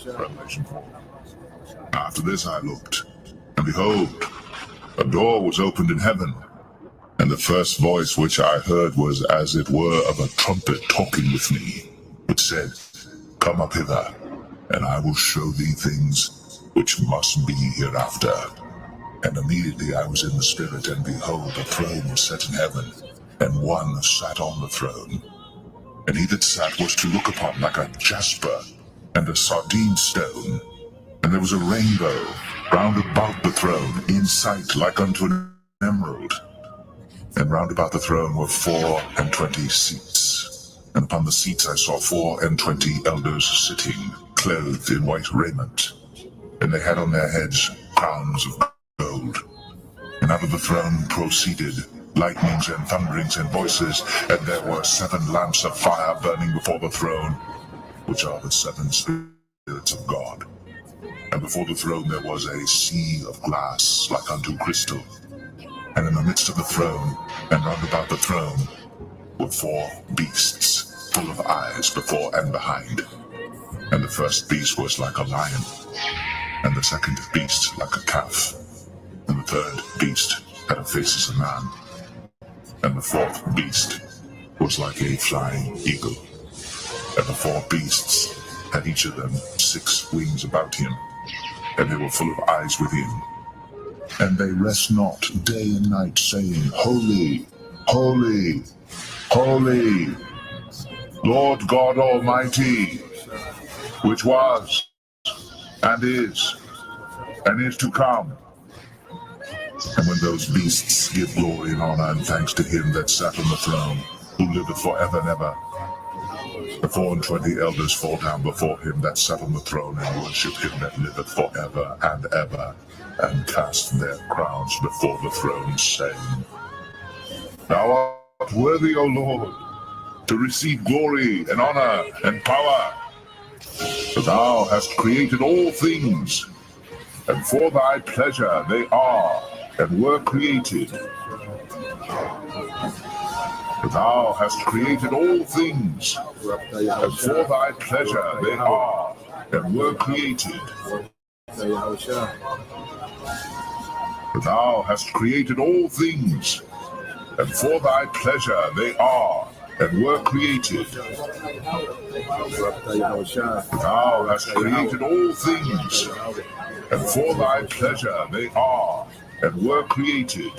Revelation 4. After this I looked, and behold, a door was opened in heaven, and the first voice which I heard was as it were of a trumpet talking with me, which said, Come up hither, and I will show thee things which must be hereafter. And immediately I was in the Spirit, and behold, a throne was set in heaven, and one sat on the throne. And he that sat was to look upon like a jasper and a sardine stone. And there was a rainbow round about the throne, in sight like unto an emerald. And round about the throne were 24 seats. And upon the seats I saw 24 elders sitting, clothed in white raiment. And they had on their heads crowns of gold. And out of the throne proceeded lightnings and thunderings and voices, and there were 7 lamps of fire burning before the throne, which are the 7 spirits of God. And before the throne there was a sea of glass like unto crystal. And in the midst of the throne, and round about the throne, were 4 beasts, full of eyes before and behind. And the first beast was like a lion, and the second beast like a calf, and the third beast had a face as a man, and the 4th beast was like a flying eagle. And the 4 beasts had each of them 6 wings about him, and they were full of eyes within. And they rest not day and night, saying, Holy, holy, holy, Lord God Almighty, which was, and is to come. And when those beasts give glory and honor and thanks to him that sat on the throne, who liveth forever and ever, the 24 elders fall down before him that sat on the throne, and worship him that liveth forever and ever, and cast their crowns before the throne, saying, Thou art worthy, O Lord, to receive glory and honor and power. For thou hast created all things, and for thy pleasure they are and were created. For thou hast created all things, and for thy pleasure they are and were created. For thou hast created all things, and for thy pleasure they are and were created. Thou hast created all things, and for thy pleasure they are and were created.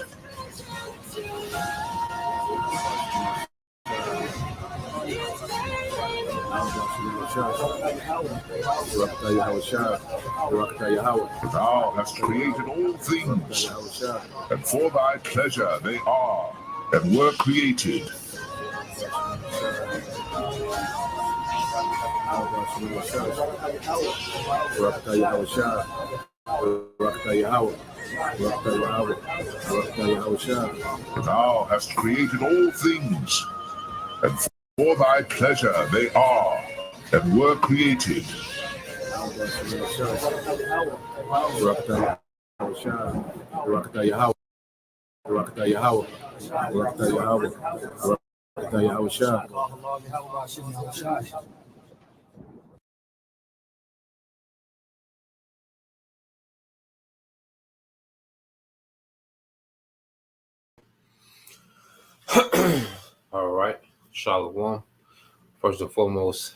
Thou hast created all things, and for thy pleasure they are and were created. Thou hast created all things, and for thy pleasure they are and were created. All right, Shalom. First and foremost,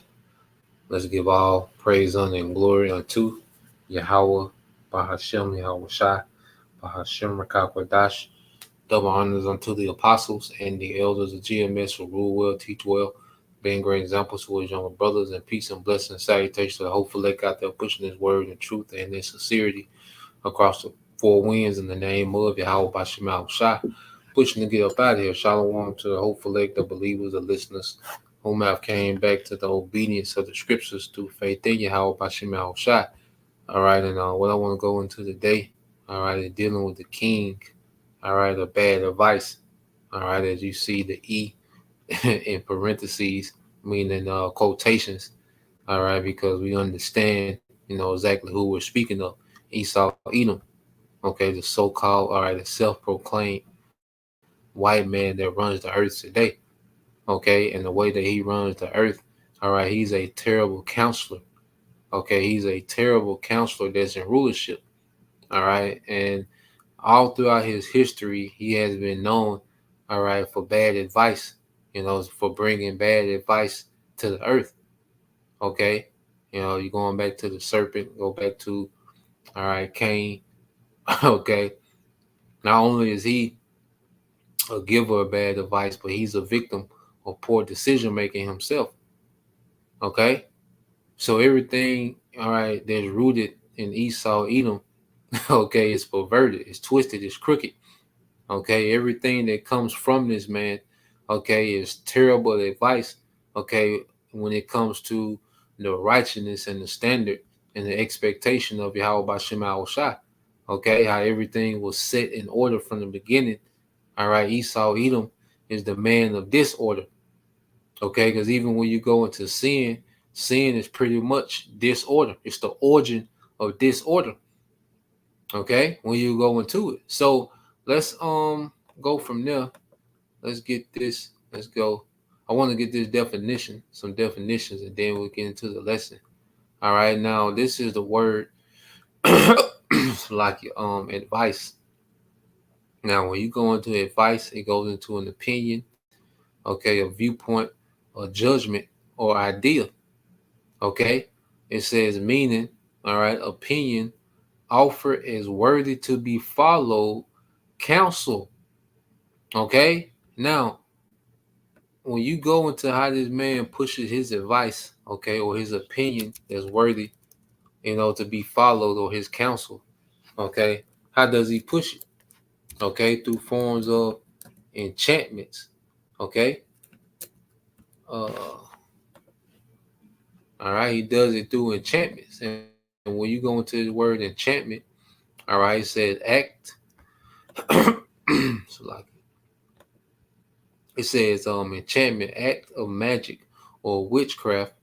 let's give all praise, honor, and glory unto Yahweh, Bahashem, Yahweh Shai, Bahashem, Rakakwadash. Double honors unto the apostles and the elders of GMS who rule well, teach well, being great examples to his younger brothers, and peace and blessing and salutation to the hopeful lake out there pushing his word and truth and in sincerity across the 4 winds in the name of Yahweh Bashem Yahweh Shai. Pushing to get up out of here. Shalom to the hopeful lake, the believers, the listeners, whom have came back to the obedience of the scriptures through faith in Yahweh Bashem Yahweh Shai. All right, and what I want to go into today, all right, is dealing with the king, all right, of bad advice. All right, as you see the E in parentheses, meaning quotations, all right, because we understand, exactly who we're speaking of. Esau, Edom, okay, the so-called, all right, the self-proclaimed white man that runs the earth today, okay, and the way that he runs the earth. All right, he's a terrible counselor. Okay, he's a terrible counselor that's in rulership. All right, and all throughout his history, he has been known, all right, for bad advice. For bringing bad advice to the earth. Okay, you're going back to the serpent. Go back to all right, Cain. Okay, not only is he a giver of bad advice, but he's a victim of poor decision making himself. Okay, so everything, all right, that's rooted in Esau, Edom, okay, is perverted, it's twisted, it's crooked. Okay, everything that comes from this man, okay, is terrible advice. Okay, when it comes to the righteousness and the standard and the expectation of Yahweh Bashem Al Shai. Okay, how everything was set in order from the beginning. All right, Esau, Edom is the man of disorder. Okay, because even when you go into sin, sin is pretty much disorder. It's the origin of disorder. Okay, when you go into it. So let's go from there. Let's get this. Let's go. I want to get this definition, some definitions, and then we'll get into the lesson. All right, now this is the word like advice. Now, when you go into advice, it goes into an opinion, okay, a viewpoint, a judgment, or idea. Okay, it says meaning. All right, opinion offered as worthy to be followed, counsel. Okay, now when you go into how this man pushes his advice, okay, or his opinion that's worthy, to be followed, or his counsel, okay, how does he push it? Okay, through forms of enchantments, okay. All right, he does it through enchantments, and when you go into the word enchantment, all right, it says act. So like it says enchantment, act of magic or witchcraft,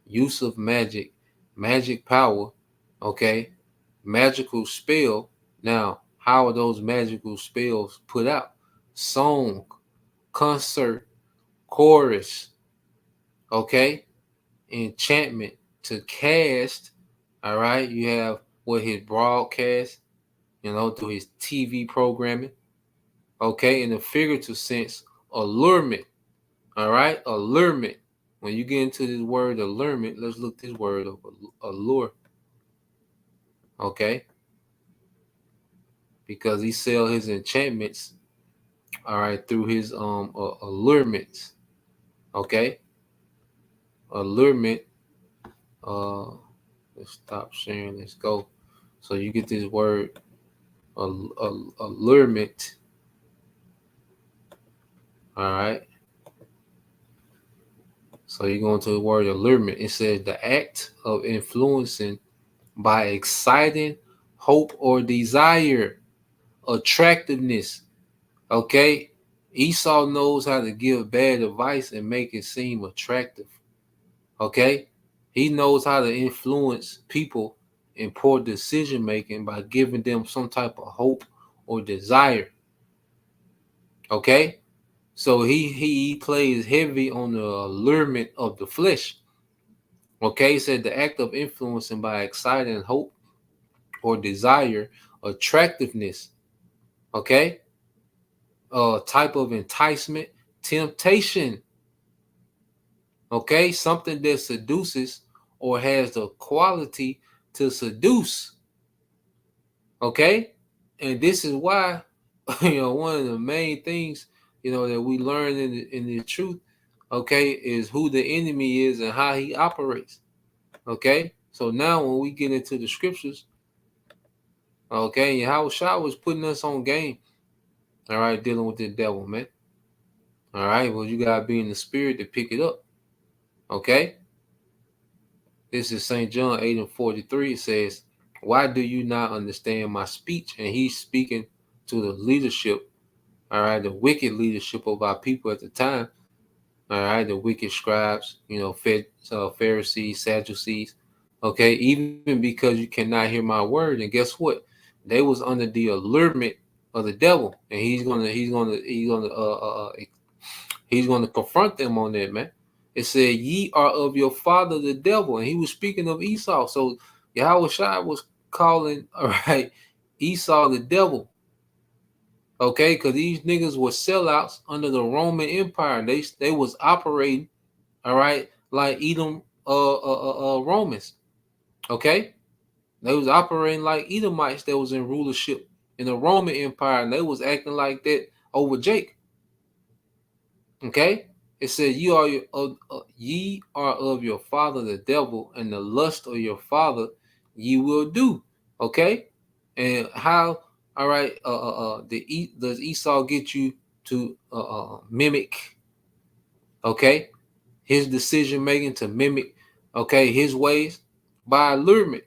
use of magic, magic power, okay, magical spell. Now, how are those magical spells put out? Song, concert, chorus, okay, enchantment to cast. All right, you have what his broadcast, through his TV programming. Okay, in the figurative sense, allurement. All right, allurement. When you get into this word allurement, let's look this word up. Allure. Okay, because he sell his enchantments. All right, through his allurements. Okay, allurement. Uh, let's stop sharing. Let's go. So you get this word allurement. All right. So you go into the word allurement. It says the act of influencing by exciting hope or desire, attractiveness. Okay. Esau knows how to give bad advice and make it seem attractive. Okay. He knows how to influence people in poor decision making by giving them some type of hope or desire. Okay. So he plays heavy on the allurement of the flesh. Okay, he said the act of influencing by exciting hope or desire, attractiveness. Okay, type of enticement, temptation. Okay, something that seduces or has the quality to seduce. Okay, and this is why one of the main things that we learn in the truth, okay, is who the enemy is and how he operates. Okay, so now when we get into the scriptures, okay, and how Shah was putting us on game, all right, dealing with the devil, man. All right, well, you gotta be in the spirit to pick it up. Okay, this is St. John 8:43. It says, "Why do you not understand my speech?" And he's speaking to the leadership, all right, the wicked leadership of our people at the time. All right, the wicked scribes, Pharisees, Sadducees. Okay, even because you cannot hear my word, and guess what? They was under the allurement of the devil, and he's gonna He's going to confront them on that, man. It said, ye are of your father the devil. And he was speaking of Esau. So Yahweh Shai was calling, all right, Esau the devil. Okay, because these niggas were sellouts under the Roman Empire. They was operating, all right, like Edom Romans. Okay? They was operating like Edomites that was in rulership in the Roman Empire, and they was acting like that over Jake. Okay? It said, ye are of your father the devil, and the lust of your father ye will do. Okay? And how, all right, does Esau get you to mimic, okay, his decision making, to mimic, okay, his ways? By allurement.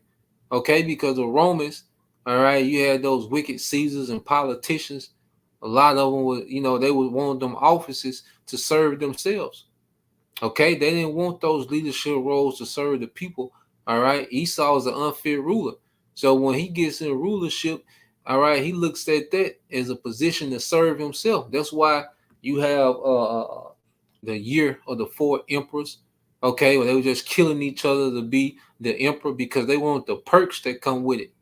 Okay, because the Romans, all right, you had those wicked Caesars and politicians. A lot of them were, they would want them offices to serve themselves. Okay, they didn't want those leadership roles to serve the people. All right, Esau is an unfit ruler. So when he gets in rulership, all right, he looks at that as a position to serve himself. That's why you have the year of the four emperors. Okay, where they were just killing each other to be the emperor because they want the perks that come with it.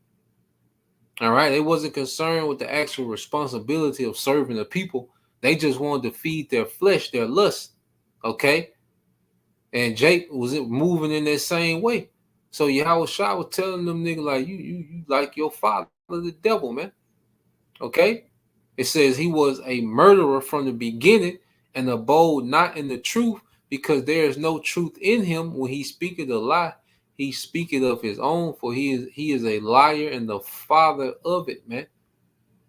All right, they wasn't concerned with the actual responsibility of serving the people. They just wanted to feed their flesh, their lust. Okay, and Jake was moving in that same way. So Yahweh Shah was telling them niggas like you like your father the devil, man. Okay? It says he was a murderer from the beginning and abode not in the truth, because there is no truth in him. When he speaketh a lie, he speaketh of his own, for he is a liar and the father of it, man.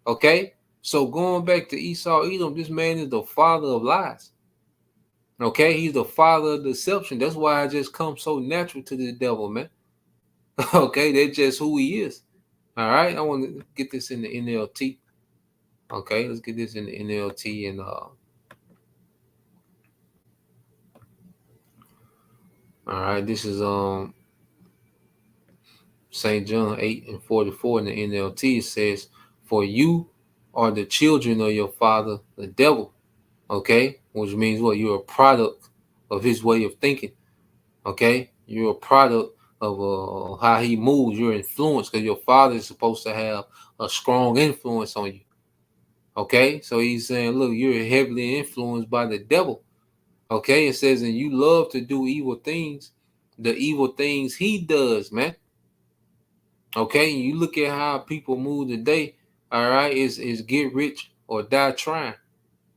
Okay? So going back to Esau Edom, this man is the father of lies. Okay, he's the father of deception. That's why I just come so natural to the devil, man. Okay, that's just who he is. All right, I want to get this in the NLT. Okay, let's get this in the NLT. And all right, this is St. John 8:44 in the NLT. It says, "For you are the children of your father, the devil." Okay, which means what? You're a product of his way of thinking. Okay, you're a product of how he moves. You're influenced because your father is supposed to have a strong influence on you. Okay, so he's saying, look, you're heavily influenced by the devil. Okay, it says, and you love to do evil things, the evil things he does, man. Okay, you look at how people move today. All right, is get rich or die trying.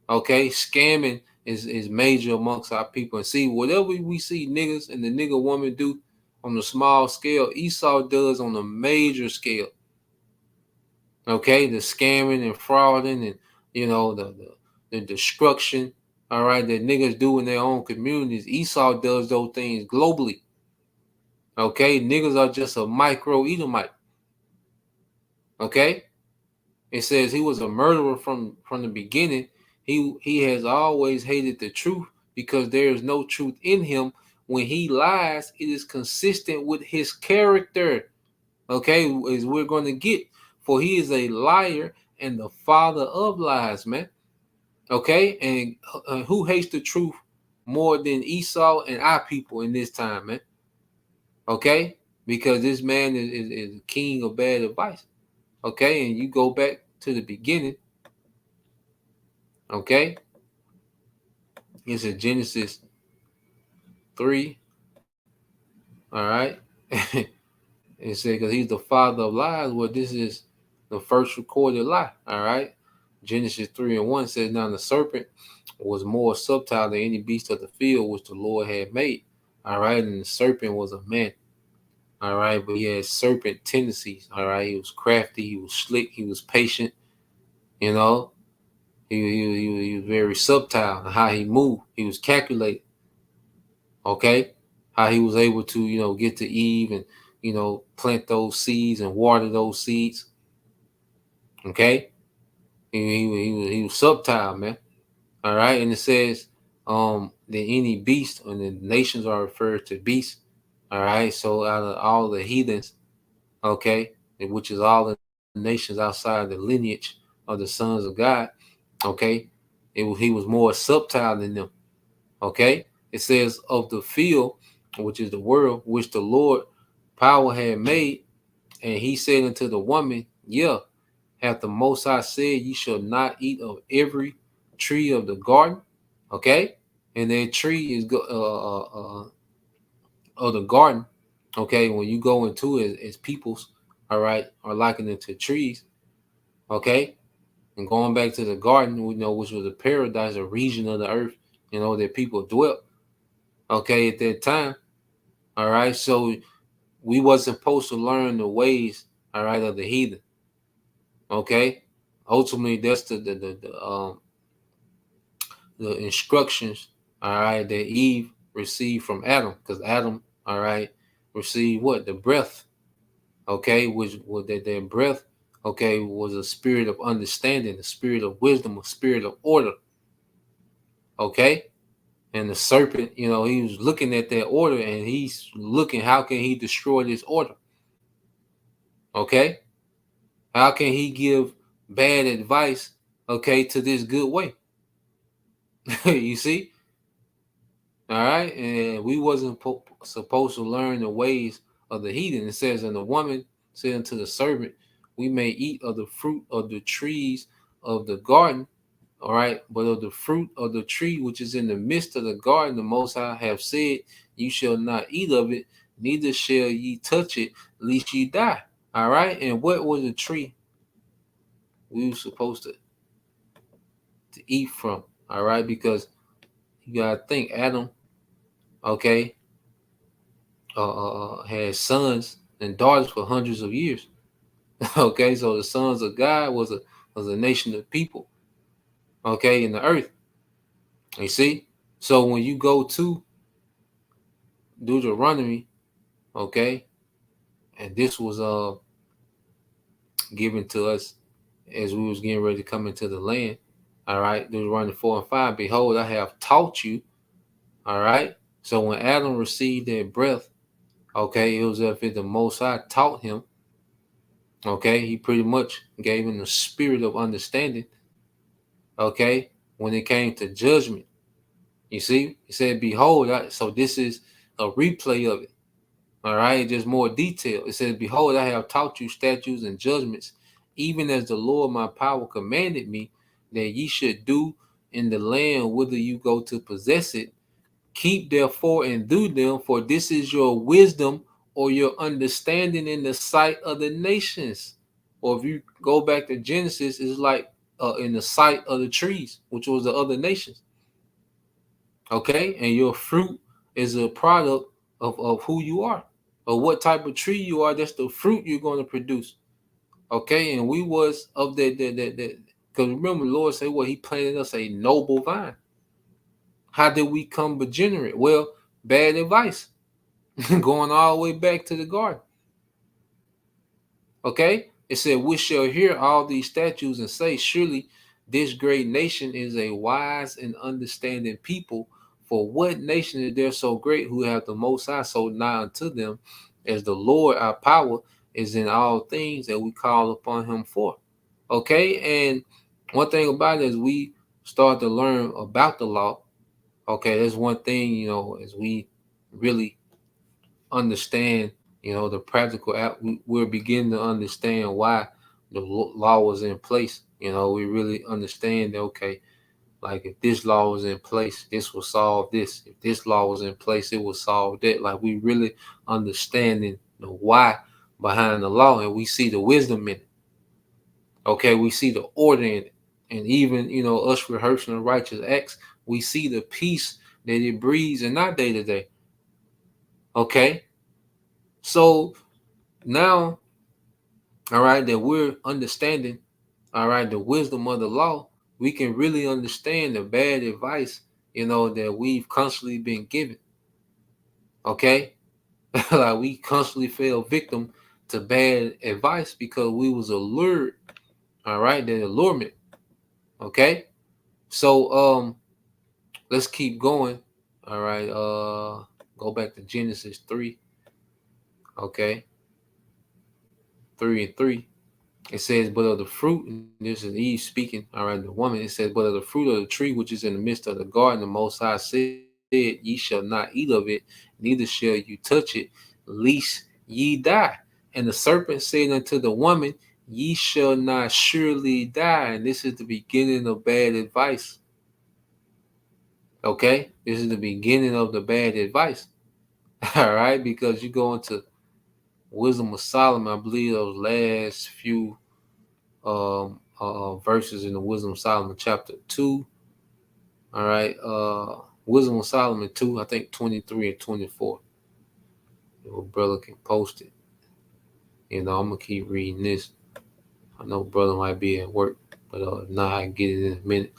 Okay, scamming is major amongst our people. And see, whatever we see niggas and the nigga woman do on the small scale, Esau does on a major scale. Okay, the scamming and frauding and the destruction, all right, that niggas do in their own communities. Esau does those things globally. Okay, niggas are just a micro Edomite. Okay, it says he was a murderer from the beginning. He has always hated the truth because there is no truth in him. When he lies, it is consistent with his character. Okay, as we're going to get, for he is a liar and the father of lies, man. Okay, and who hates the truth more than Esau and our people in this time, man? Okay, because this man is king of bad advice. Okay, and you go back to the beginning. Okay, it's in Genesis 3. All right, it said because he's the father of lies. Well, this is the first recorded lie. All right, Genesis 3:1 says, now the serpent was more subtle than any beast of the field which the Lord had made. All right, and the serpent was a man. All right, but he had serpent tendencies. All right, he was crafty, he was slick, he was patient. You know, he was very subtle in how he moved. He was calculated. Okay, how he was able to get to Eve and plant those seeds and water those seeds. Okay, he was subtle, man. All right, and it says that any beast, and the nations are referred to beasts. All right, so out of all the heathens, okay, which is all the nations outside the lineage of the sons of God, okay, He was more subtle than them. Okay, it says of the field, which is the world, which the Lord power had made, and he said unto the woman, yeah, hath the Most High said, ye shall not eat of every tree of the garden. Okay, and that tree is of the garden. Okay, when you go into it, it's peoples. All right, are likened it to trees. Okay, and going back to the garden, we know which was a paradise, a region of the earth, that people dwelt. Okay, at that time. All right, so we wasn't supposed to learn the ways, all right, of the heathen. Okay, ultimately that's the instructions, all right, that Eve received from Adam, because Adam, all right, received what? The breath. Okay, which was that breath, okay, was a spirit of understanding, a spirit of wisdom, a spirit of order. Okay, and the serpent, he was looking at that order, and he's looking, how can he destroy this order? Okay, how can he give bad advice, okay, to this good way? You see? All right. And we wasn't supposed to learn the ways of the heathen. It says, and the woman said unto the servant, we may eat of the fruit of the trees of the garden. All right. But of the fruit of the tree which is in the midst of the garden, the Most High have said, you shall not eat of it, neither shall ye touch it, lest ye die. All right. And what was the tree we were supposed to eat from? All right. Because you got to think, Adam, okay, had sons and daughters for hundreds of years. Okay, so the sons of God was a nation of people. Okay, in the earth. You see, so when you go to Deuteronomy, okay, and this was given to us as we was getting ready to come into the land. All right, Deuteronomy 4:5. Behold, I have taught you. All right. So when Adam received that breath, okay, it was as if the Most High taught him. Okay, he pretty much gave him the spirit of understanding. Okay, when it came to judgment, you see, he said, behold, so this is a replay of it. All right, just more detail. It says, behold, I have taught you statutes and judgments, even as the Lord my power commanded me, that ye should do in the land whither you go to possess it. Keep therefore and do them, for this is your wisdom or your understanding in the sight of the nations. Or if you go back to Genesis, it's like in the sight of the trees, which was the other nations. Okay, and your fruit is a product of who you are, or what type of tree you are. That's the fruit you're going to produce. Okay, and we was of that because remember, the Lord said, well, He planted us a noble vine. How did we come degenerate? Well, bad advice. Going all the way back to the garden. Okay? It said, we shall hear all these statutes and say, surely this great nation is a wise and understanding people. For what nation is there so great who have the Most High so nigh unto them, as the Lord our power is in all things that we call upon Him for? Okay? And one thing about it is we start to learn about the law. Okay, that's one thing, as we really understand, the practical we're beginning to understand why the law was in place. We really understand that, okay, like if this law was in place, this will solve this. If this law was in place, it will solve that. Like we really understanding the why behind the law, and we see the wisdom in it. Okay, we see the order in it. And even, us rehearsing the righteous acts, we see the peace that it breeds in our day to day. Okay, so now, all right, that we're understanding, all right, the wisdom of the law, we can really understand the bad advice, that we've constantly been given. Okay, like we constantly fell victim to bad advice because we was allured. All right, that allurement. Okay, so let's keep going. All right, go back to Genesis 3. Okay, 3:3. It says, but of the fruit, and this is Eve speaking, all right, the woman, it says, but of the fruit of the tree which is in the midst of the garden, the Most High said, ye shall not eat of it, neither shall you touch it, lest ye die. And the serpent said unto the woman, ye shall not surely die. And this is the beginning of bad advice. Okay? This is the beginning of the bad advice. All right? Because you go into Wisdom of Solomon, I believe those last few verses in the Wisdom of Solomon chapter 2. All right. Wisdom of Solomon 2, I think 23 and 24. Your brother can post it. I'm gonna keep reading this. I know brother might be at work, but now I get it in a minute.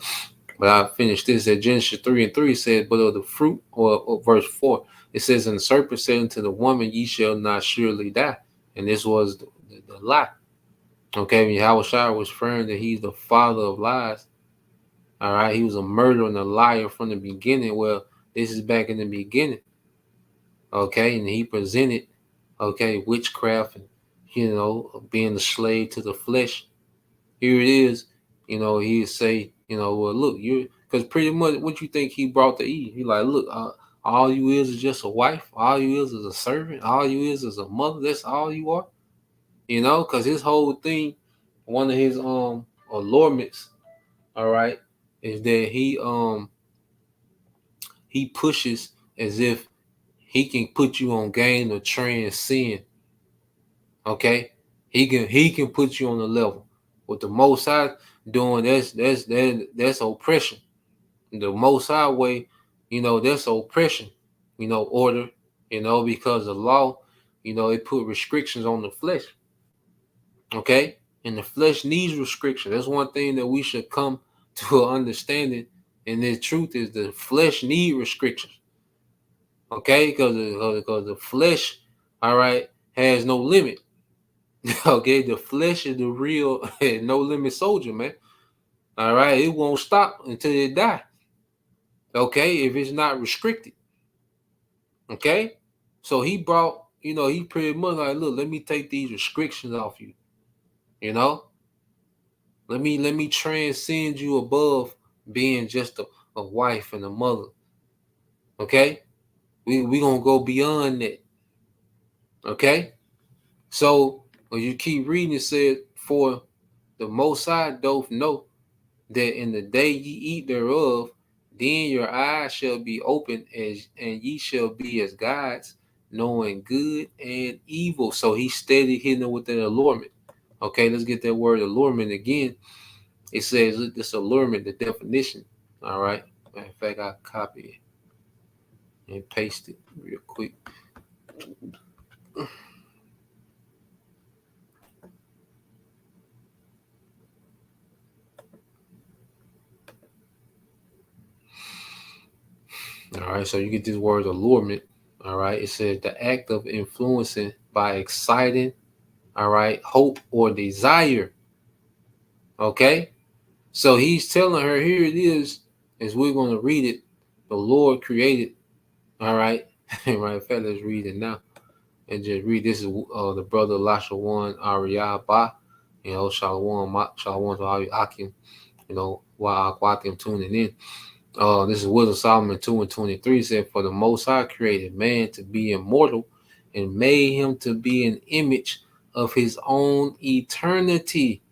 But I finished this at Genesis 3 and 3 said, but of the fruit, or verse 4, it says, and the serpent said unto the woman, ye shall not surely die. And this was the lie. Okay, when Yahweh was referring that he's the father of lies. All right, he was a murderer and a liar from the beginning. Well, this is back in the beginning. Okay, and he presented, okay, witchcraft and, being a slave to the flesh. Here it is, he'd say, well, look, because pretty much what you think he brought to Eve. He like, look, all you is just a wife. All you is a servant. All you is a mother. That's all you are. Because his whole thing, one of his allurements, all right, is that he pushes as if he can put you on game to transcend. Okay, he can put you on the level. What the Most High doing, that's oppression. The Most High way, that's oppression. Order. Because the law, it put restrictions on the flesh. Okay, and the flesh needs restriction. That's one thing that we should come to an understanding. And the truth is, the flesh need restrictions. Okay, because the flesh, all right, has no limit. Okay, the flesh is the real no limit soldier, man. All right, it won't stop until it die. Okay, if it's not restricted. Okay, so he brought, he pretty much like, look, let me take these restrictions off you. You know, let me transcend you above being just a wife and a mother. Okay, we gonna go beyond that. Okay, so when you keep reading, it said, for the Most High doth know that in the day ye eat thereof, then your eyes shall be open, and ye shall be as gods, knowing good and evil. So he steady hitting it with that allurement. Okay, let's get that word allurement again. It says this allurement, the definition. All right. In fact, I copy it and paste it real quick. All right, so you get this word allurement. All right, it says the act of influencing by exciting, all right, hope or desire. Okay, so he's telling her, here it is, as we're going to read it. The Lord created, all right, right. In fact, let's read it now and just read. This is the brother Lashawan Ariyaba, Shalom to Ari Akim, while Akim tuning in. This is Wisdom Solomon 2 and 23 said, for the Most High created man to be immortal and made him to be an image of his own eternity.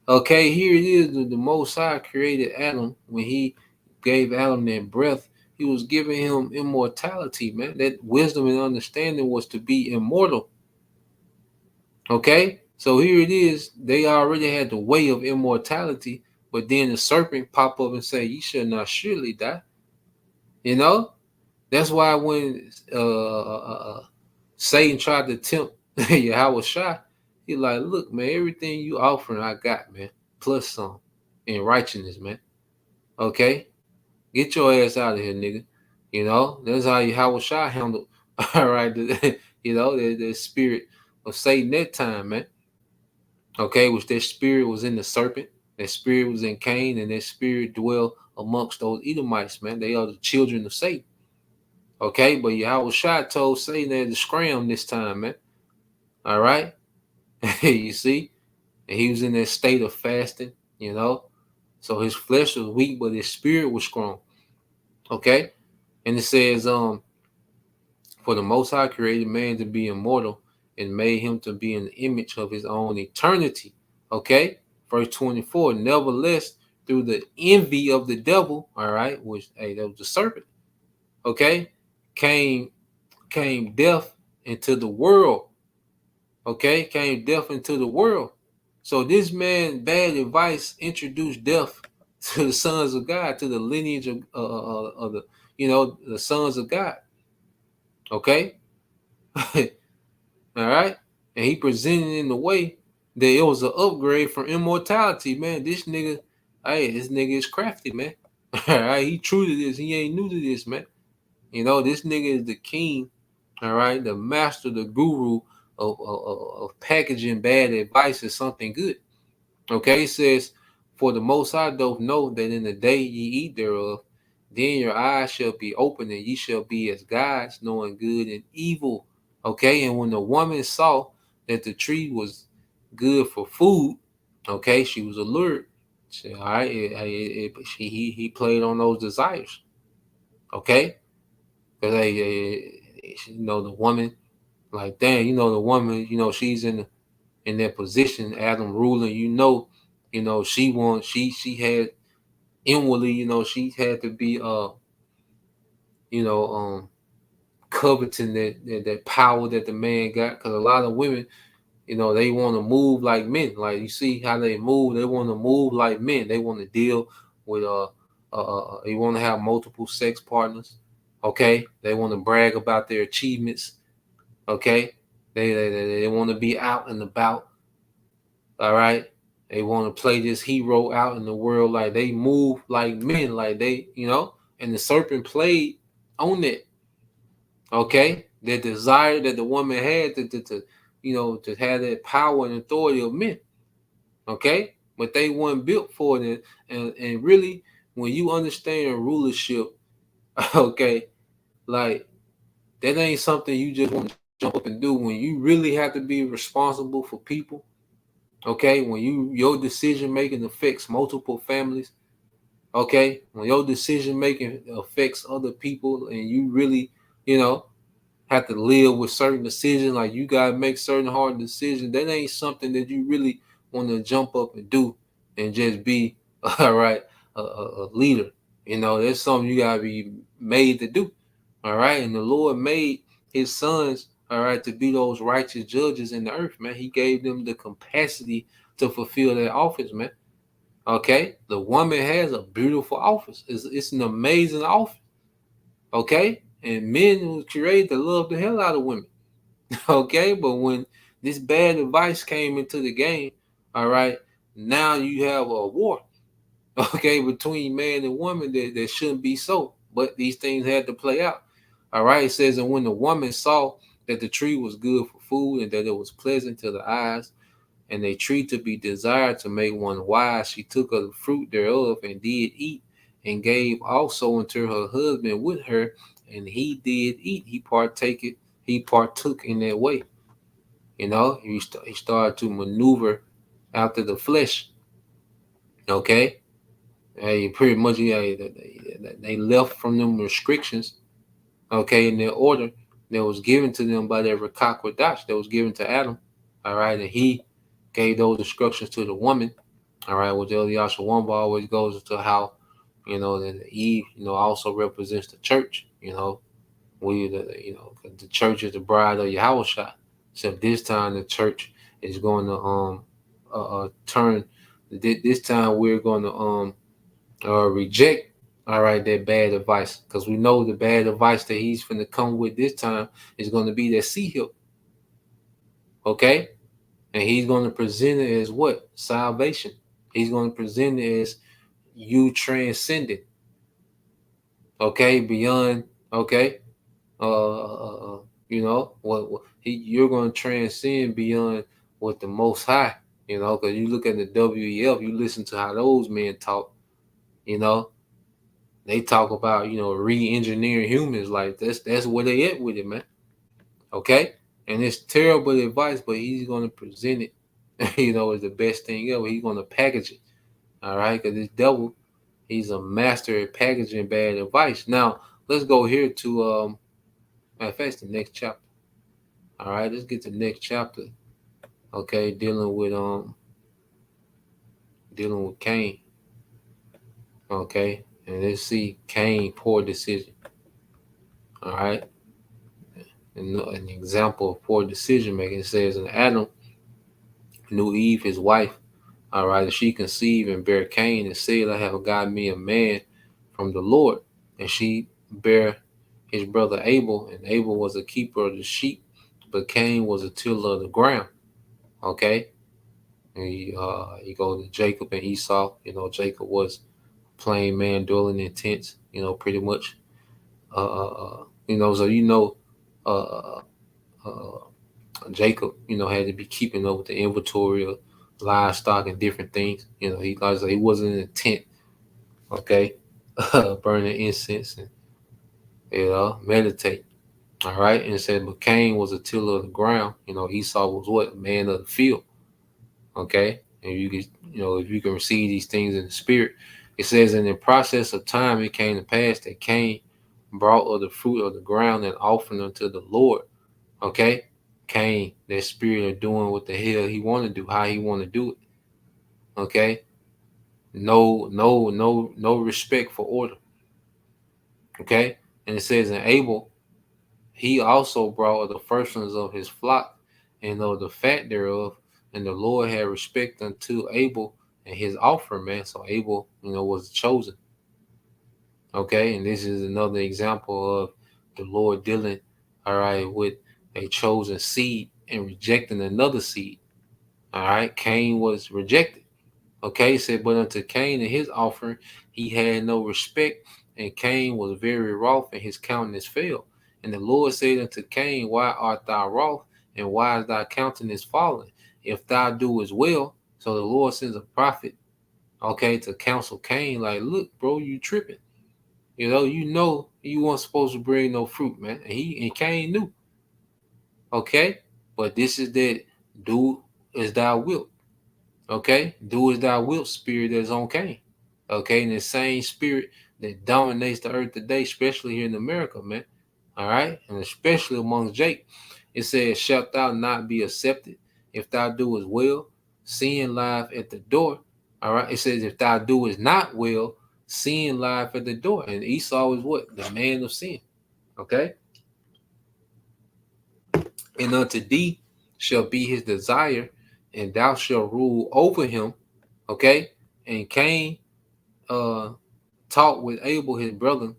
Okay, here it is. The Most High created Adam. When he gave Adam that breath, he was giving him immortality, man. That wisdom and understanding was to be immortal. Okay, so here it is. They already had the way of immortality, but then the serpent pop up and say, you shall not surely die. That's why when Satan tried to tempt Yahweh Shai, he like, look, man, everything you offering, I got, man, plus some in righteousness, man. Okay, get your ass out of here, nigga. That's how Yahweh Shai handled. All right, the spirit of Satan that time, man. Okay, which that spirit was in the serpent, that spirit was in Cain, and that spirit dwell amongst those Edomites, man. They are the children of Satan. Okay, but Yahweh Shai told Satan to scram this time, man. All right, you see, and he was in that state of fasting, you know. So his flesh was weak, but his spirit was strong. Okay, and it says, for the Most High created man to be immortal and made him to be an image of his own eternity. Okay, verse 24. Nevertheless, through the envy of the devil, all right, which that was the serpent. Okay, came death into the world. Okay, came death into the world. So this man, bad advice, introduced death to the sons of God, to the lineage of the, the sons of God. Okay, all right, and he presented in the way that it was an upgrade from immortality. Man, this nigga, this nigga is crafty, man. All right, he true to this. He ain't new to this, man. This nigga is the king. All right, the master, the guru of packaging bad advice as something good. Okay, it says, for the Most High doth know that in the day ye eat thereof, then your eyes shall be open, and ye shall be as gods, knowing good and evil. Okay, and when the woman saw that the tree was good for food, okay, she was allured. She, all right, he played on those desires. Okay, because the woman, like, damn, the woman, she's in that position, Adam ruling, she had inwardly, she had to be you know, coveting that power that the man got. Because a lot of women, they want to move like men. Like, you see how they move, they want to move like men. They want to deal with they want to have multiple sex partners. Okay, they want to brag about their achievements. Okay, they want to be out and about. All right, they want to play this hero out in the world, like they move like men, like they, and the serpent played on it. Okay, the desire that the woman had to have that power and authority of men. Okay, but they weren't built for it. And really, when you understand rulership, okay, like, that ain't something you just want to jump up and do. When you really have to be responsible for people, okay, when your decision making affects multiple families, okay, when your decision making affects other people, and you really, have to live with certain decisions, like you gotta make certain hard decisions, that ain't something that you really want to jump up and do and just be all right, a leader. That's something you gotta be made to do. All right, and the Lord made his sons, all right, to be those righteous judges in the earth, man. He gave them the capacity to fulfill their office, man. Okay, the woman has a beautiful office. It's an amazing office. Okay, and men who created to love the hell out of women. Okay, but when this bad advice came into the game, all right, now you have a war. Okay, between man and woman that shouldn't be so, but these things had to play out. All right, it says, and when the woman saw that the tree was good for food and that it was pleasant to the eyes, and a tree to be desired to make one wise, she took of the fruit thereof and did eat, and gave also unto her husband with her, and he did eat. He partook in that way. He started to maneuver after the flesh. Okay, pretty much, they left from them restrictions. Okay, in their order that was given to them by their Rakakwadash, that was given to Adam. All right, and he gave those instructions to the woman. All right, which Eliasha Wamba always goes into how, that Eve, also represents the church. The church is the bride of Yahushua. Except this time the church is going to turn. This time we're going to reject, all right, that bad advice, because we know the bad advice that he's going to come with this time is going to be that sea hill. Okay, and he's going to present it as what? Salvation. He's going to present it as you transcended. Okay, beyond. Okay, you're going to transcend beyond what the Most High. Because you look at the WEF, you listen to how those men talk. They talk about re-engineering humans. Like, that's where they at with it, man. Okay, and it's terrible advice, but he's going to present it is the best thing ever. He's gonna package it. All right, because this devil, he's a master at packaging bad advice. Now let's go here to matter of fact, the next chapter. All right, let's get to the next chapter. Okay, dealing with Cain. Okay, and let's see Cain poor decision. All right, and an example of poor decision making, it says, and Adam knew Eve his wife. All right, and she conceived and bare Cain and said, I have got me a man from the Lord. And she bare his brother Abel, and Abel was a keeper of the sheep, but Cain was a tiller of the ground. Okay, and you go to Jacob and Esau. Jacob was plain man dwelling in tents. Pretty much. So uh, uh, Jacob, had to be keeping up with the inventory of livestock and different things. He wasn't in a tent, okay, burning incense and meditate. All right, and it said, but Cain was a tiller of the ground. Esau was what, a man of the field. Okay, and you can, if you can receive these things in the spirit, it says, in the process of time, it came to pass that Cain brought of the fruit of the ground and offering unto the Lord. Okay, Cain, that spirit of doing what the hell he want to do, how he want to do it. Okay, no respect for order. Okay, and it says, in Abel, he also brought of the firstlings of his flock and of the fat thereof, and the Lord had respect unto Abel and his offering, man. So Abel, was chosen. Okay, and this is another example of the Lord dealing, all right, with a chosen seed and rejecting another seed. All right, Cain was rejected. Okay, he said, but unto Cain and his offering he had no respect, and Cain was very wroth, and his countenance fell. And the Lord said unto Cain, why art thou wroth, and why is thy countenance fallen? If thou doest well, so the Lord sends a prophet, okay, to counsel Cain, like, look, bro, you tripping. You weren't supposed to bring no fruit, man. And Cain knew. Okay? But this is that do as thou wilt. Okay? Do as thou wilt spirit that's on Cain. Okay? And the same spirit that dominates the earth today, especially here in America, man. All right? And especially amongst Jake. It says, shalt thou not be accepted if thou doest well? Sin lieth at the door. All right? It says, if thou doest not well, sin lieth at the door. And Esau is what? The man of sin. Okay? And unto thee shall be his desire, and thou shalt rule over him. Okay? And Cain talked with Abel his brother,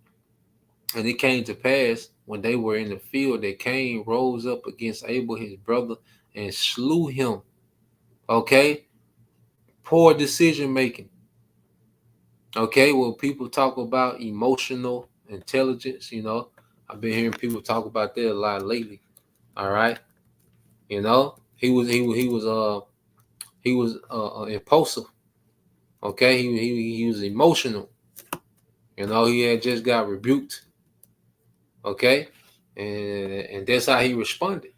and it came to pass when they were in the field that Cain rose up against Abel his brother and slew him. Okay? Poor decision making. Okay? Well, people talk about emotional intelligence, I've been hearing people talk about that a lot lately. All right? He was impulsive. Okay? He was emotional. He had just got rebuked. Okay? And that's how he responded.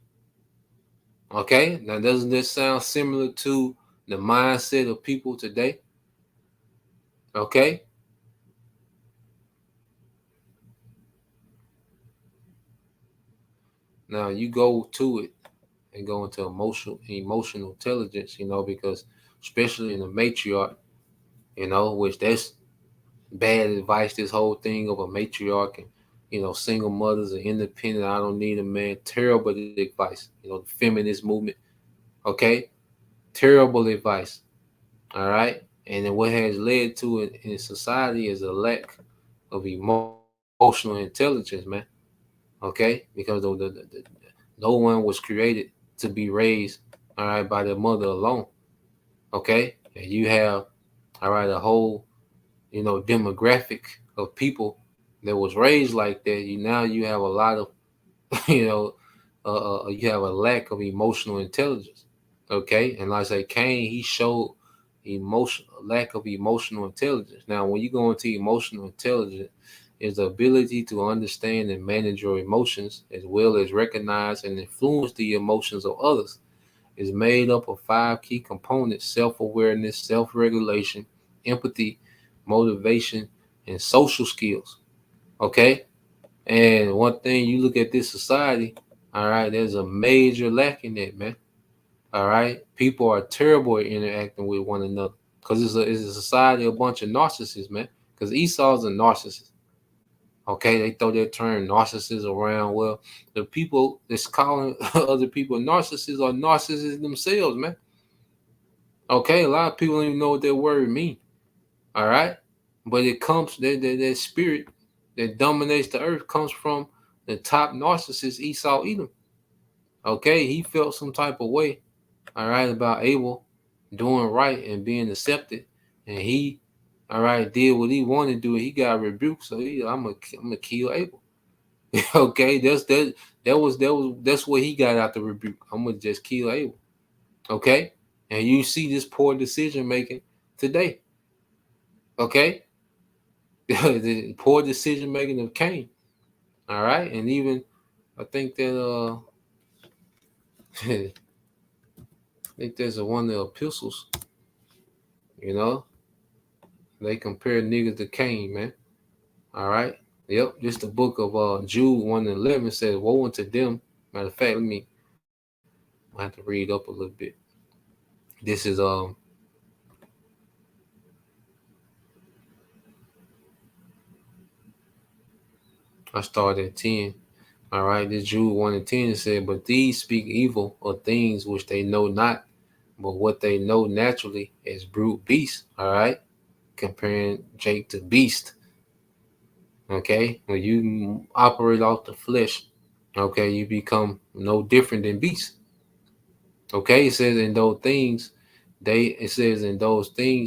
Okay? Now, doesn't this sound similar to the mindset of people today? Okay? Now, you go to it and go into emotional intelligence, because especially in the matriarch, which that's bad advice, this whole thing of a matriarch and, single mothers and independent, I don't need a man, terrible advice, the feminist movement, okay? Terrible advice, all right? And then what has led to it in society is a lack of emotional intelligence, man, okay? Because no one was created to be raised, all right, by their mother alone, okay? And you have, all right, a whole, demographic of people that was raised like that. You have a lot of, you know, you have a lack of emotional intelligence, okay? And like I say, Cain, he showed lack of emotional intelligence. Now, when you go into emotional intelligence, is the ability to understand and manage your emotions as well as recognize and influence the emotions of others. is made up of 5 key components: self-awareness, self-regulation, empathy, motivation, and social skills. Okay? And one thing, you look at this society, all right, there's a major lack in that, man. All right? People are terrible at interacting with one another because it's a society of a bunch of narcissists, man. Because Esau's a narcissist. Okay, they throw that term narcissist around. Well, the people that's calling other people narcissists are narcissists themselves, man. Okay, a lot of people don't even know what that word mean. All right, but it comes that spirit that dominates the earth comes from the top narcissist Esau Edom. Okay, he felt some type of way. All right, about Abel doing right and being accepted, and he, all right, did what he wanted to do. He got rebuked, so I'm gonna kill Abel. Okay, that's what he got out the rebuke. I'm gonna just kill Abel. Okay, and you see this poor decision making today. Okay, the poor decision making of Cain. All right, and even I think that I think there's one of the epistles. You know, they compare niggas to Cain, man. All right. Yep, just the book of Jude 1:11 says, "Woe unto them." Matter of fact, I have to read up a little bit. This is I started at 10. All right, this Jude 1:10 said, "But these speak evil of things which they know not, but what they know naturally is brute beasts." All right, comparing Jake to beast. Okay, when you operate off the flesh, okay, you become no different than beasts. Okay, it says in those things,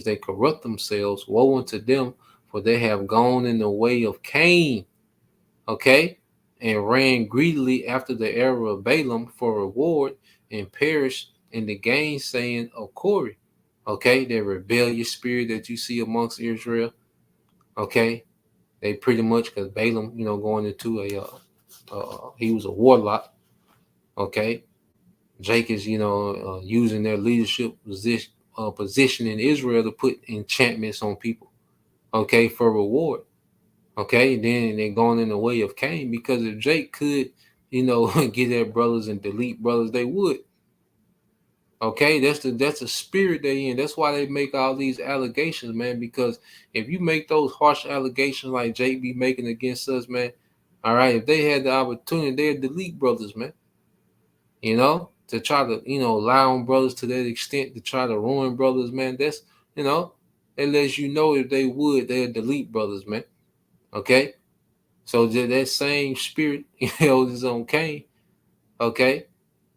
they corrupt themselves. Woe unto them, for they have gone in the way of Cain. Okay, and ran greedily after the error of Balaam for reward, and perished in the gainsaying of Corey. Okay, that rebellious spirit that you see amongst Israel. Okay, they pretty much, because Balaam, going into he was a warlock. Okay, Jake is, using their leadership position in Israel to put enchantments on people. Okay, for reward. Okay, then they're going in the way of Cain, because if Jake could, get their brothers and delete brothers, they would. Okay, that's the spirit they in. That's why they make all these allegations, man. Because if you make those harsh allegations like Jake be making against us, man, all right, if they had the opportunity, they'd delete brothers, man. To try to, lie on brothers to that extent, to try to ruin brothers, man. That's, it lets you know if they would, they'd delete brothers, man. Okay. So that same spirit, is on Cain, okay,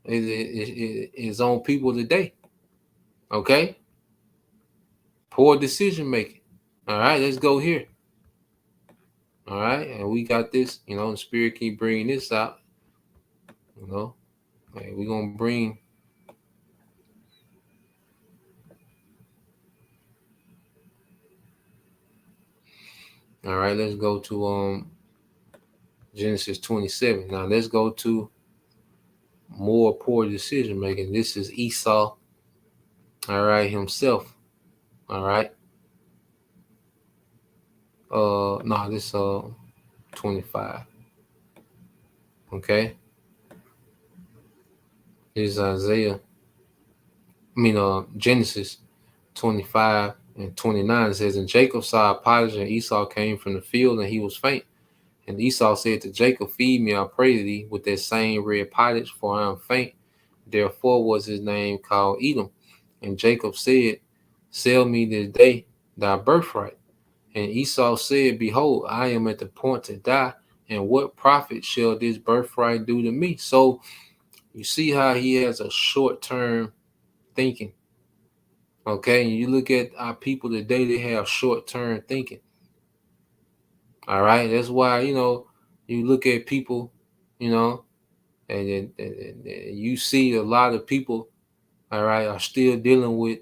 is on people today, okay? Poor decision making. All right, let's go here. All right, and we got this, the spirit keep bringing this out, you know. Hey, we're going to bring, all right, let's go to Genesis 27. Now let's go to more poor decision making. This is Esau, all right, himself, all right. No, this 25. Okay. Here's Genesis 25 and 29. It says, "And Jacob saw a pottage, and Esau came from the field, and he was faint. And Esau said to Jacob, Feed me, I pray thee, with that same red pottage, for I am faint. Therefore was his name called Edom. And Jacob said, Sell me this day thy birthright. And Esau said, Behold, I am at the point to die, and what profit shall this birthright do to me?" So you see how he has a short-term thinking. Okay, and you look at our people today, they have short-term thinking. All right, that's why, you look at people, and you see a lot of people, all right, are still dealing with,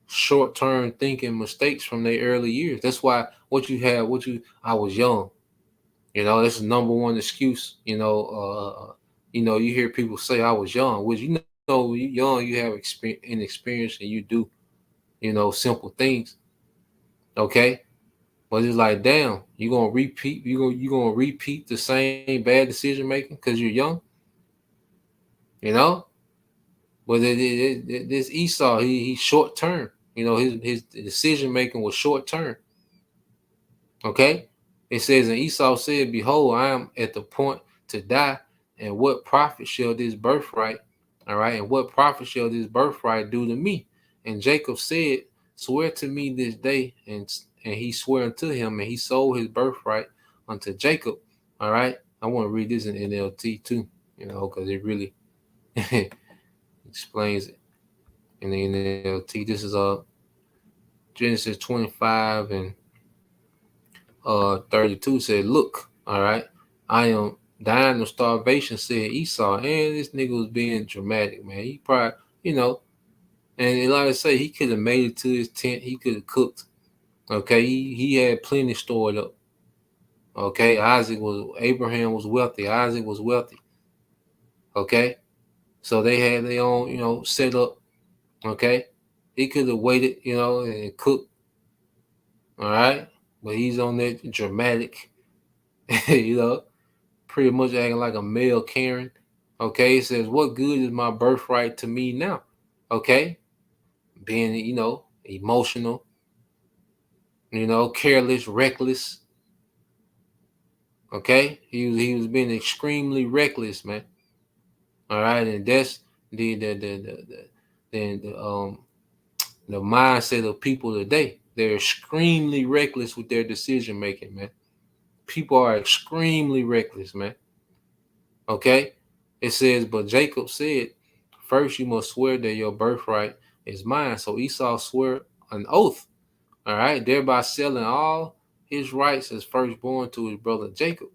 short-term thinking mistakes from their early years. That's why I was young. That's the number one excuse. You hear people say I was young, which you young, you have inexperience, and you do, simple things. Okay, but it's like, damn, you gonna repeat the same bad decision making because you're young, you know. But this Esau, he's short term. His decision making was short term. Okay, it says, and Esau said, "Behold, I am at the point to die, and what profit shall this birthright? All right, and what profit shall this birthright do to me?" And Jacob said, "Swear to me this day," and he swore unto him, and he sold his birthright unto Jacob. All right, I want to read this in NLT too, because it really explains it in the NLT. This is Genesis 25 and 32 said, "Look, all right, I am dying of starvation," said Esau. And this nigga was being dramatic, man. He probably, and like I say, he could have made it to his tent. He could have cooked. Okay, he had plenty stored up. Okay, Abraham was wealthy. Isaac was wealthy. Okay, so they had their own, set up. Okay, he could have waited, and cooked. All right, but he's on that dramatic, you know. Pretty much acting like a male Karen. Okay, it says, "What good is my birthright to me now?" Okay, being, emotional, careless, reckless. Okay, he was being extremely reckless, man. All right, and that's the mindset of people today. They're extremely reckless with their decision making, man. People are extremely reckless, man. Okay, it says, "But Jacob said, first you must swear that your birthright is mine." So Esau swore an oath, all right, thereby selling all his rights as firstborn to his brother Jacob.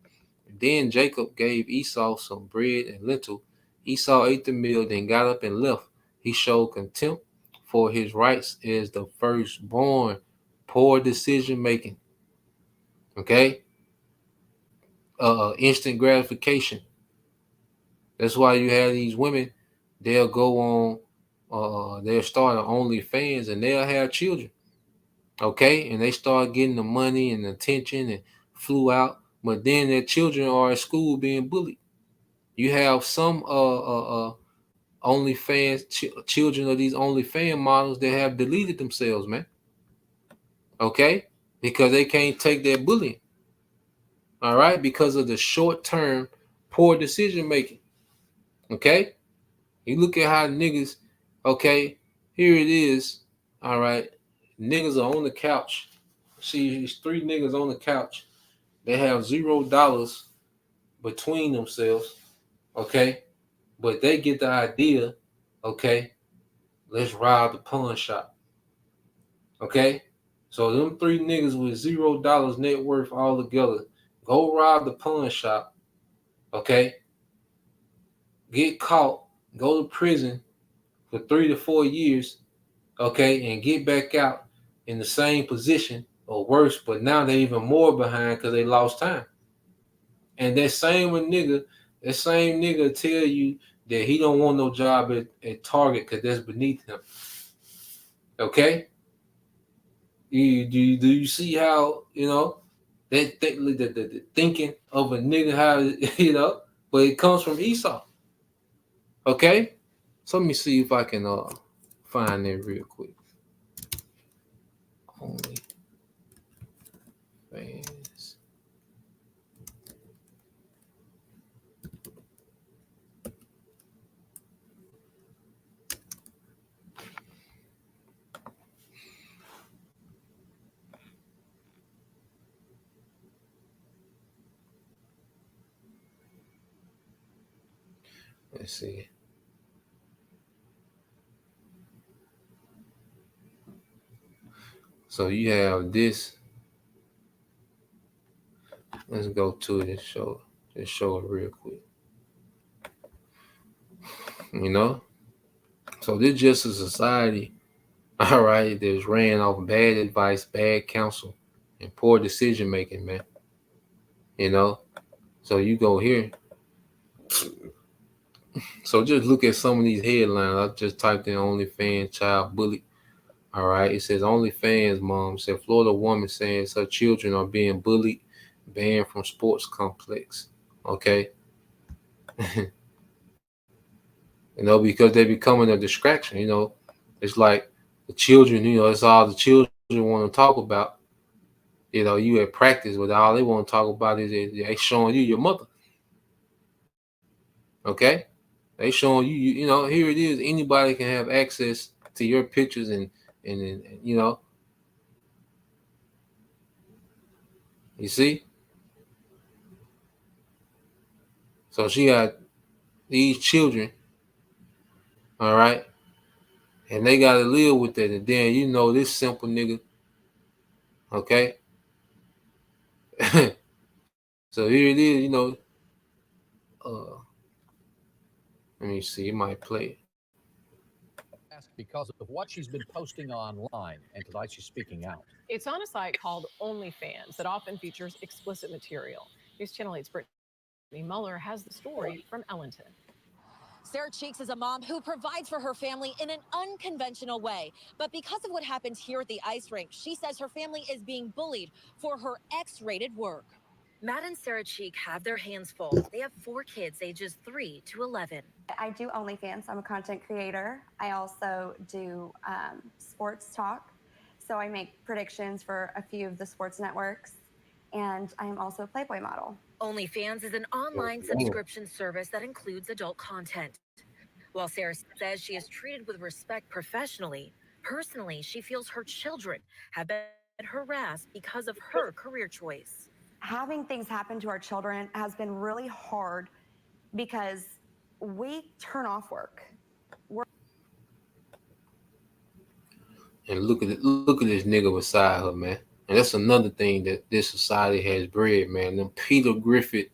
Then Jacob gave Esau some bread and lentil. Esau ate the meal, then got up and left. He showed contempt for his rights as the firstborn. Poor decision making. Okay, instant gratification. That's why you have these women. They'll go on. They'll start on OnlyFans and they'll have children. Okay, and they start getting the money and attention and flew out, but then their children are at school being bullied. You have some OnlyFans children of these OnlyFans models that have deleted themselves, man. Okay, because they can't take that bullying. All right, because of the short term poor decision making. Okay, you look at how niggas. Okay, here it is. All right, niggas are on the couch. See, these three niggas on the couch. They have $0 between themselves. Okay, but they get the idea. Okay, let's rob the pawn shop. Okay, so them three niggas with $0 net worth all together go rob the pawn shop. Okay, get caught, go to prison for 3 to 4 years. Okay, and get back out in the same position or worse, but now they're even more behind because they lost time. And that same nigga tell you that he don't want no job at Target because that's beneath him. Okay? Do you see how, the thinking of a nigga, how, but it comes from Esau. Okay? So let me see if I can find it real quick. Only fans. Let's see. So you have this. Let's go to it and show it real quick. So this just a society, all right, that's ran off bad advice, bad counsel, and poor decision making, man. So you go here. So just look at some of these headlines. I just typed in OnlyFans child bully. All right, it says OnlyFans mom said Florida woman says her children are being bullied, banned from sports complex. Okay, because they're becoming a distraction. It's like the children. It's all the children want to talk about. You at practice, but all they want to talk about is they showing you your mother. Okay, they showing you. Here it is. Anybody can have access to your pictures and you see. So she got these children, all right, and they got to live with that. And then this simple nigga, okay. So here it is. Uh, Let me see. You might play it. Because of what she's been posting online, and tonight she's speaking out. It's on a site called OnlyFans that often features explicit material. News Channel 8's Brittany Muller has the story from Ellenton. Sarah Cheeks is a mom who provides for her family in an unconventional way. But because of what happened here at the ice rink, she says her family is being bullied for her X-rated work. Matt and Sarah Cheek have their hands full. They have 4 kids ages 3 to 11. I do OnlyFans. I'm a content creator. I also do sports talk. So I make predictions for a few of the sports networks. And I'm also a Playboy model. OnlyFans is an online subscription service that includes adult content. While Sarah says she is treated with respect professionally, personally, she feels her children have been harassed because of her career choice. Having things happen to our children has been really hard because we turn off work. And look at this nigga beside her, man. And that's another thing that this society has bred, man. Them Peter Griffin,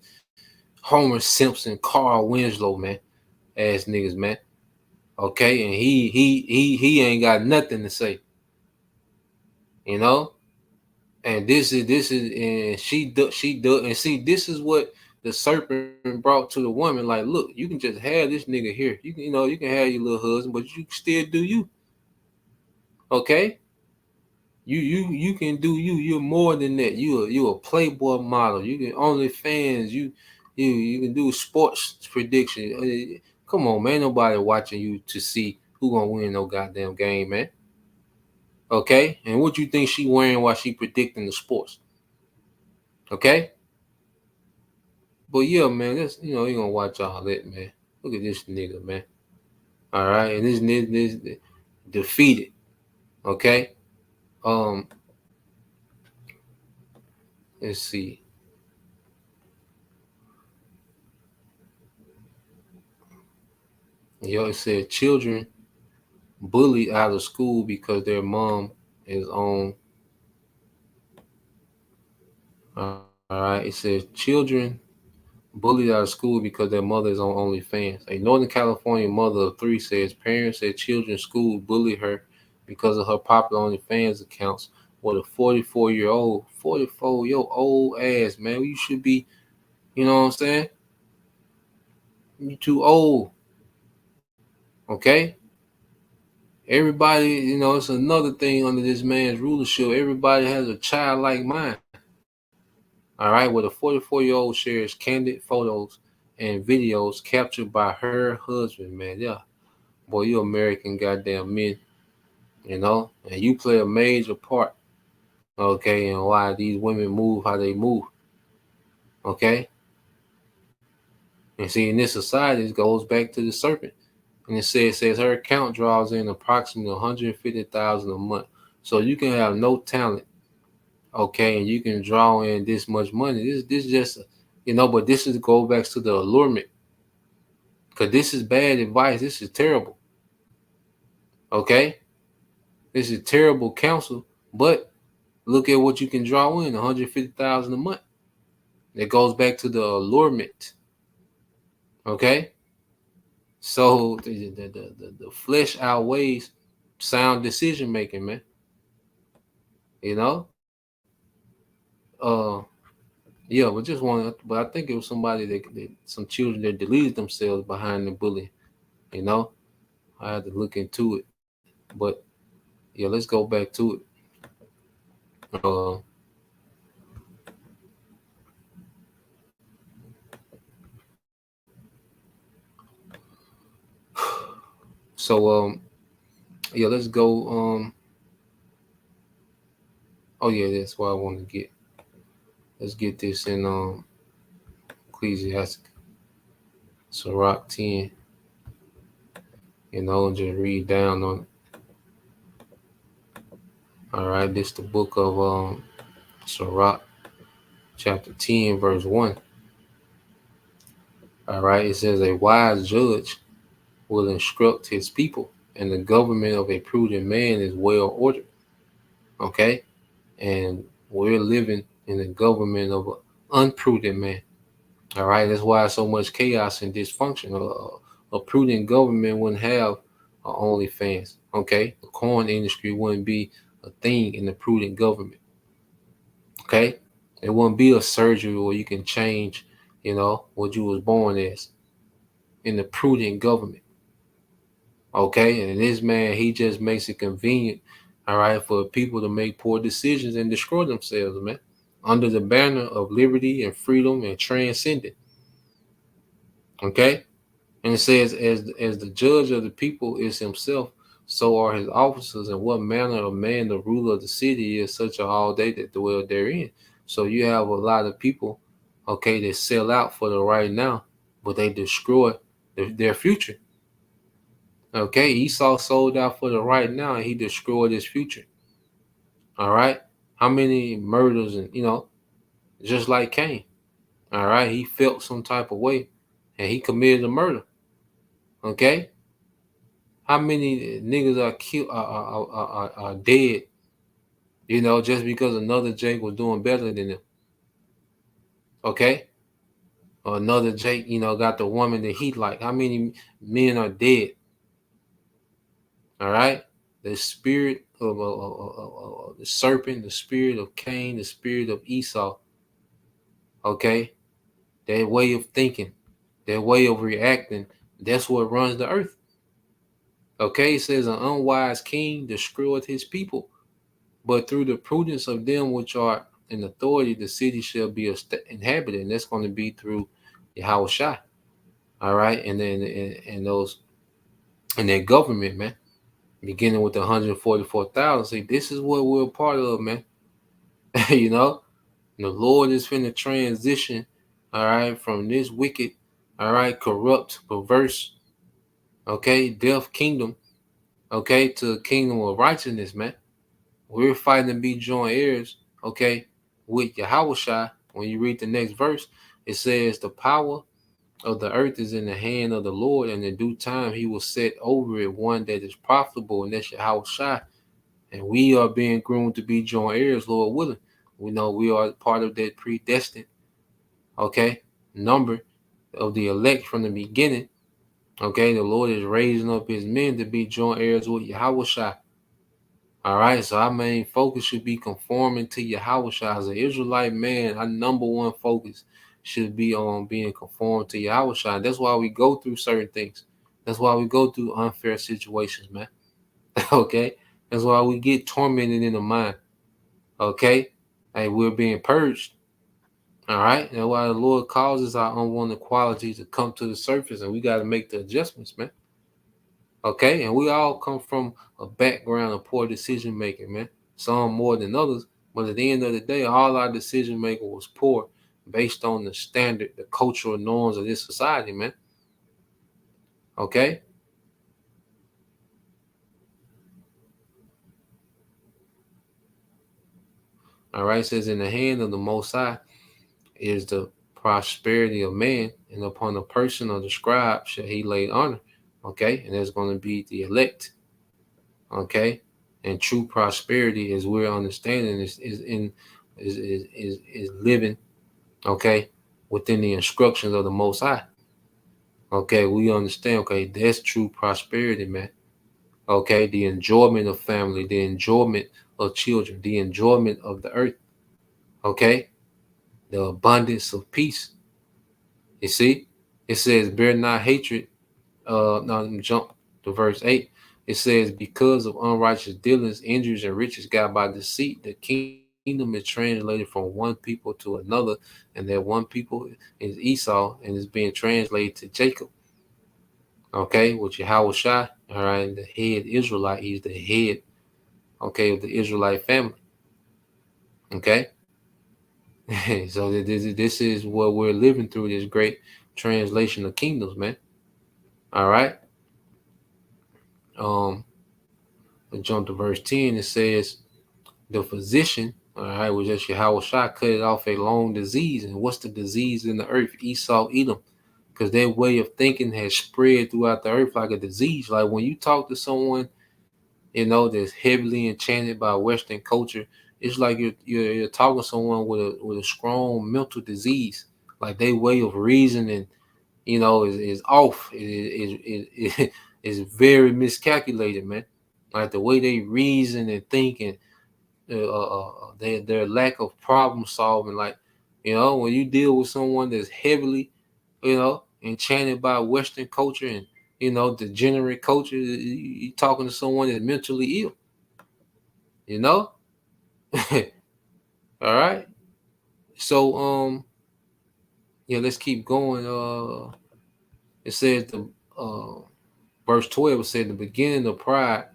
Homer Simpson, Carl Winslow, man, ass niggas, man. Okay, and he ain't got nothing to say. And this is and she and see, this is what the serpent brought to the woman. Like, look, you can just have this nigga here. You can have your little husband, but you can still do you. Okay? You can do you. You're more than that. You a Playboy model. You can OnlyFans. You can do sports prediction. Come on, man. Nobody watching you to see who gonna win no goddamn game, man. Okay? And what you think she wearing while she predicting the sports? Okay? But yeah, man, that's you gonna watch all that, man. Look at this nigga, man. All right, and this defeated. Okay? Um, let's see. It said children bullied out of school because their mom is on. All right, it says children bullied out of school because their mother is on OnlyFans. A Northern California mother of 3 says parents at children's school bullied her because of her popular OnlyFans accounts. With a 44-year-old ass, man. You should be, you know what I'm saying? You too old. Okay? Everybody, it's another thing under this man's rulership. Everybody has a childlike mind. All right, where the 44-year-old shares candid photos and videos captured by her husband, man. Yeah. Boy, you American goddamn men, and you play a major part, okay, and why these women move how they move. Okay? And see, in this society, it goes back to the serpent. And it says her account draws in approximately 150,000 a month. So you can have no talent, okay, and you can draw in this much money. This just, but this is go back to the allurement. Because this is bad advice. This is terrible. Okay? This is terrible counsel. But look at what you can draw in, 150,000 a month. It goes back to the allurement. Okay? So the flesh outweighs sound decision making, man. Uh, yeah, but I think it was somebody that some children that deleted themselves behind the bullying. You know, I had to look into it. But yeah, let's go back to it. Uh, so yeah, let's go. Oh yeah, that's what I want to get. Let's get this in Ecclesiastic, Sirach 10. And just read down on it. All right, this the book of Sirach, chapter 10, verse 1. All right, it says, a wise judge will instruct his people, and the government of a prudent man is well ordered. Okay, and we're living in the government of an unprudent man. All right, that's why so much chaos and dysfunction. A prudent government wouldn't have OnlyFans. Okay, the corn industry wouldn't be a thing in the prudent government. Okay, it wouldn't be a surgery where you can change, what you was born as in the prudent government. Okay, and this man, he just makes it convenient, all right, for people to make poor decisions and destroy themselves, man, under the banner of liberty and freedom and transcendence. Okay, and it says, as the judge of the people is himself, so are his officers. And what manner of man the ruler of the city is, such are all they that dwell therein. So you have a lot of people, okay, that sell out for the right now, but they destroy their future. Okay, Esau sold out for the right now, and he destroyed his future. All right, how many murders, and just like Cain. All right, he felt some type of way, and he committed a murder. Okay, how many niggas are killed, are dead, just because another Jake was doing better than them. Okay, or another Jake, got the woman that he liked. How many men are dead? All right, the spirit of the serpent, the spirit of Cain, the spirit of Esau. Okay, their way of thinking, their way of reacting, that's what runs the earth. Okay, it says an unwise king destroyed his people, but through the prudence of them which are in authority, the city shall be inhabited. And that's going to be through Yahweh Shai. All right, and then and those and their government, man, beginning with the 144,000. See, this is what we're a part of, man. you know, the Lord is finna transition, all right, from this wicked, all right, corrupt, perverse, okay, death kingdom, okay, to a kingdom of righteousness, man. We're fighting to be joint heirs, okay, with Yahushua. When you read the next verse, it says, the power of the earth is in the hand of the Lord, and in due time he will set over it one that is profitable, and that's Yahushua. And we are being groomed to be joint heirs, Lord willing. We know we are part of that predestined, okay, number of the elect from the beginning. Okay, the Lord is raising up his men to be joint heirs with Yahushua. All right, so our main focus should be conforming to Yahushua. As an Israelite man, our number one focus should be on being conformed to Yahushua. That's why we go through certain things. That's why we go through unfair situations, man. Okay, that's why we get tormented in the mind. Okay, hey, we're being purged. All right, that's why the Lord causes our unwanted qualities to come to the surface, and we got to make the adjustments, man. Okay, and we all come from a background of poor decision making, man. Some more than others, but at the end of the day, all our decision making was poor, based on the standard, the cultural norms of this society, man. Okay. All right, it says, in the hand of the Most High is the prosperity of man, and upon the person of the scribe shall he lay honor. Okay, and that's going to be the elect. Okay, and true prosperity, as we're understanding, is living, okay, within the instructions of the Most High. Okay, we understand. Okay, that's true prosperity, man. Okay, the enjoyment of family, the enjoyment of children, the enjoyment of the earth. Okay, the abundance of peace. You see, it says, bear not hatred Now let me jump to verse 8. It says, because of unrighteous dealings, injuries, and riches got by deceit, the kingdom is translated from one people to another, and that one people is Esau, and is being translated to Jacob. Okay, which Yahweh Shai, all right, the head Israelite, he's the head, okay, of the Israelite family. Okay. So this is what we're living through, this great translation of kingdoms, man. All right. Um, let's jump to verse 10. It says, the physician, all right, was just Yahweh Shai, cut it off a long disease. And what's the disease in the earth? Esau, Edom. Because their way of thinking has spread throughout the earth like a disease. Like when you talk to someone, that's heavily enchanted by Western culture, it's like you're talking to someone with a strong mental disease. Like their way of reasoning, is off. Is very miscalculated, man. Like the way they reason and think, and their lack of problem solving. Like, when you deal with someone that's heavily, enchanted by Western culture and degenerate culture, you talking to someone that's mentally ill. You know, all right. So yeah, let's keep going. It says uh verse 12 said the beginning of pride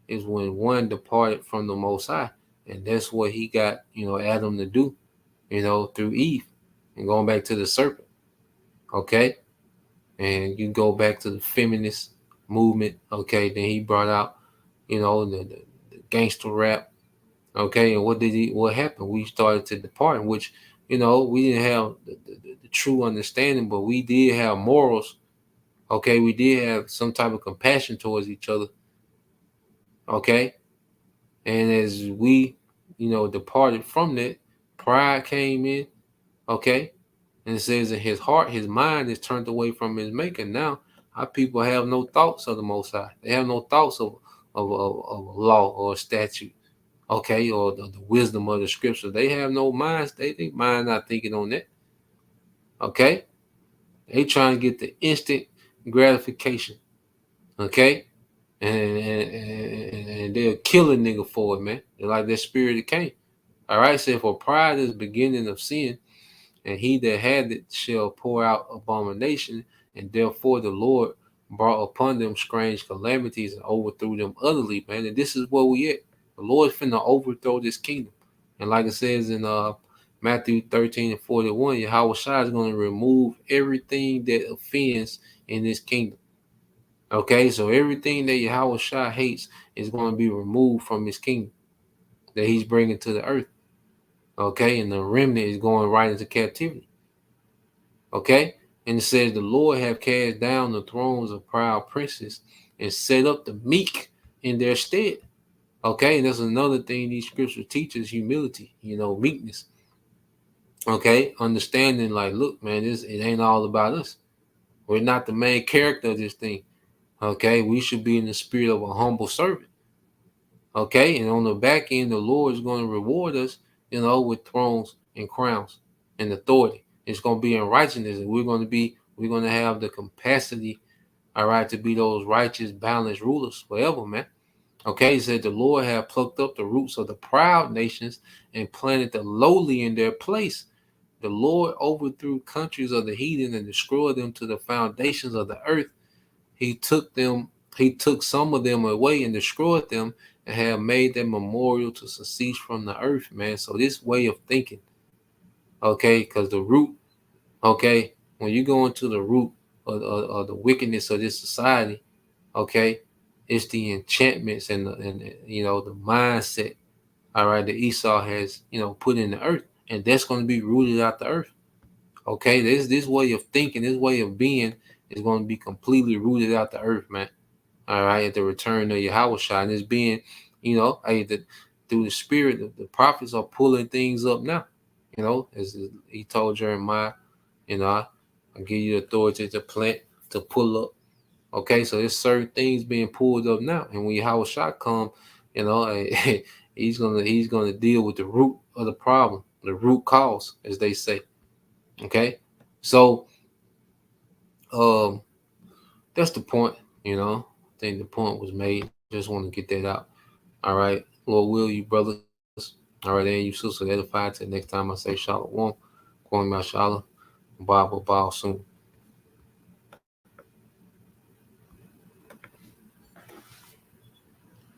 is when one departed from the Most High, and that's what he got Adam to do, through Eve, and going back to the serpent. Okay, and you go back to the feminist movement. Okay, then he brought out the gangster rap. Okay, and what happened? We started to depart, in which we didn't have the true understanding, but we did have morals. Okay, we did have some type of compassion towards each other. Okay, and as we departed from that, pride came in. Okay, and it says in his heart, his mind is turned away from his maker. Now our people have no thoughts of the Most High. They have no thoughts of a law or a statute. Okay, or the wisdom of the scripture. They have no minds. They mind not thinking on that. Okay, they trying to get the instant gratification. Okay, and they'll kill a nigga for it, man. They're like that spirit of Cain. All right, so for pride is the beginning of sin, and he that had it shall pour out abomination, and therefore the Lord brought upon them strange calamities and overthrew them utterly, man. And this is where we at. The Lord's finna overthrow this kingdom. And like it says in Matthew 13:41, Yahweh Shai is going to remove everything that offends in this kingdom. Okay, so everything that Yahweh Shai hates is going to be removed from his kingdom that he's bringing to the earth. Okay, and the remnant is going right into captivity. Okay, and it says the Lord have cast down the thrones of proud princes and set up the meek in their stead. Okay, and that's another thing these scriptures teaches: humility, meekness. Okay, understanding, like, look, man, it ain't all about us. We're not the main character of this thing. Okay, we should be in the spirit of a humble servant. Okay, and on the back end, the Lord is going to reward us, with thrones and crowns and authority. It's going to be in righteousness, and we're going to have the capacity, all right, to be those righteous, balanced rulers forever, man. Okay, he said the Lord have plucked up the roots of the proud nations and planted the lowly in their place. The Lord overthrew countries of the heathen and destroyed them to the foundations of the earth. He took some of them away and destroyed them, and have made them memorial to cease from the earth, man. So this way of thinking, okay, because the root, okay, when you go into the root of the wickedness of this society, okay, it's the enchantments and the mindset, all right, that Esau has put in the earth, and that's going to be rooted out the earth. Okay, this way of thinking, this way of being is going to be completely rooted out the earth, man. All right, at the return of Yahweh Shai, and it's being, through the spirit, the prophets are pulling things up now. As he told Jeremiah, I give you authority to plant, to pull up. Okay, so there's certain things being pulled up now, and when Yahweh Shai come, he's gonna deal with the root of the problem, the root cause, as they say. Okay, so that's the point, you know. I think the point was made. Just want to get that out. All right. Lord will you, brothers. All right, and you sisters edified. Till next time I say shalom. Kwame Mashallah. Bob will bow soon.